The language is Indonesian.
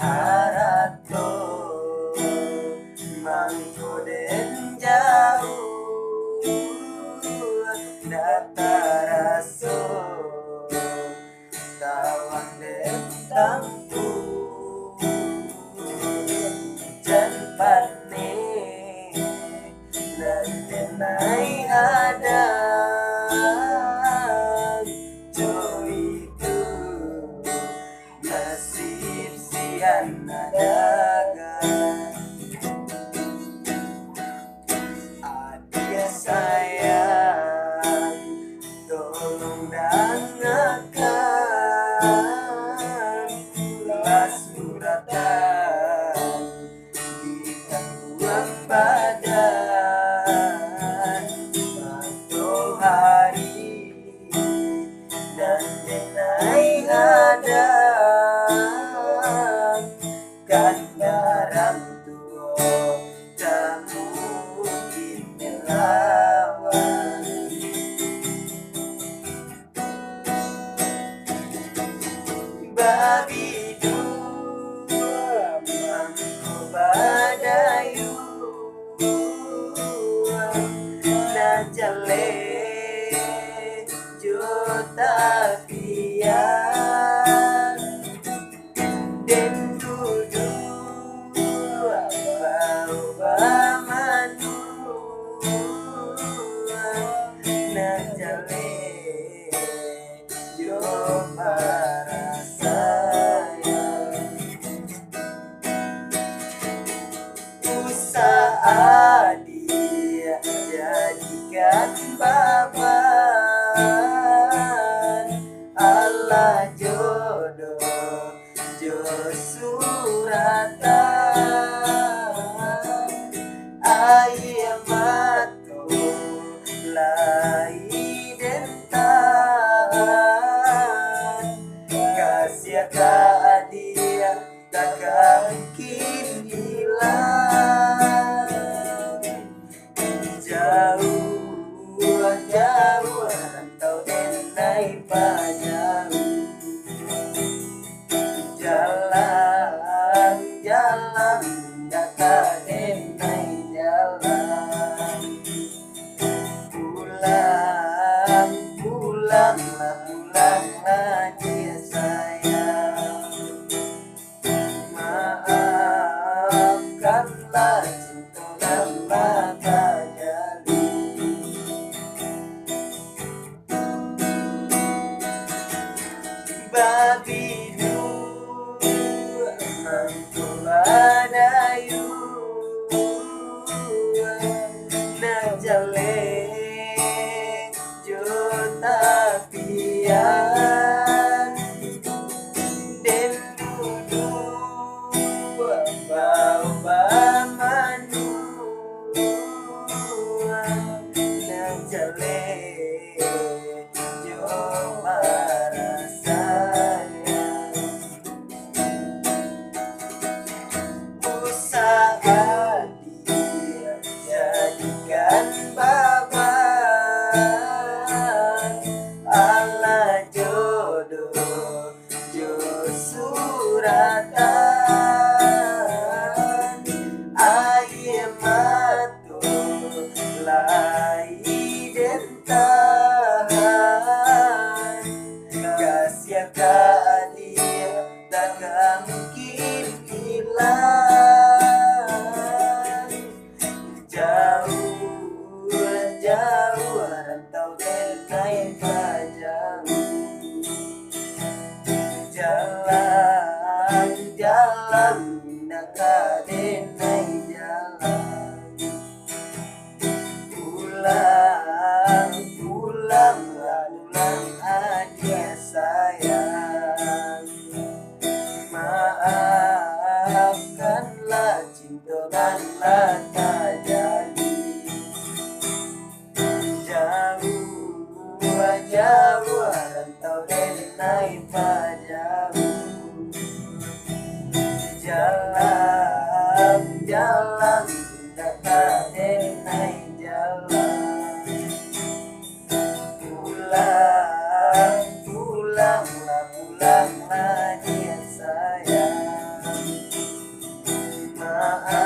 harato mangkoden jauh dataraso tawang den tampu jan patne nandenai hadang jo itu nasib sian adagan adia sayang tolong dengarkan ulas suratan di tangguang badan atau hari dan denai hadang kan barang tua tak mungkin melawan babi dua mangko badayu najale juta pian den dudu bau manu najale yo sayang usaha dia jadikan baban Allah jodoh jo suratan ayam matu lai dentan kasih dia takkan mungkin hilang jauh jauh rantau denai pajauh jalan jalan daka denai jalan pulang pulanglah dia sayang maafkanlah cinta lama terjadi babi dua mangko badayu najale juta pian den dudu bau manu najale jo sayang usaha dia jadikan baban Allah jodoh jo suratan air matu lai dentan kasih dia takkan mungkin hilang jauh jauh rantau denai pajauh jalan jalan daka denai jalan pulang pulanglah adia sayang maafkanlah cinta lama terjadi jauh jauh rantau denai pajauh jalan jalan daka denai jalan pulang pulanglah dia sayang maaf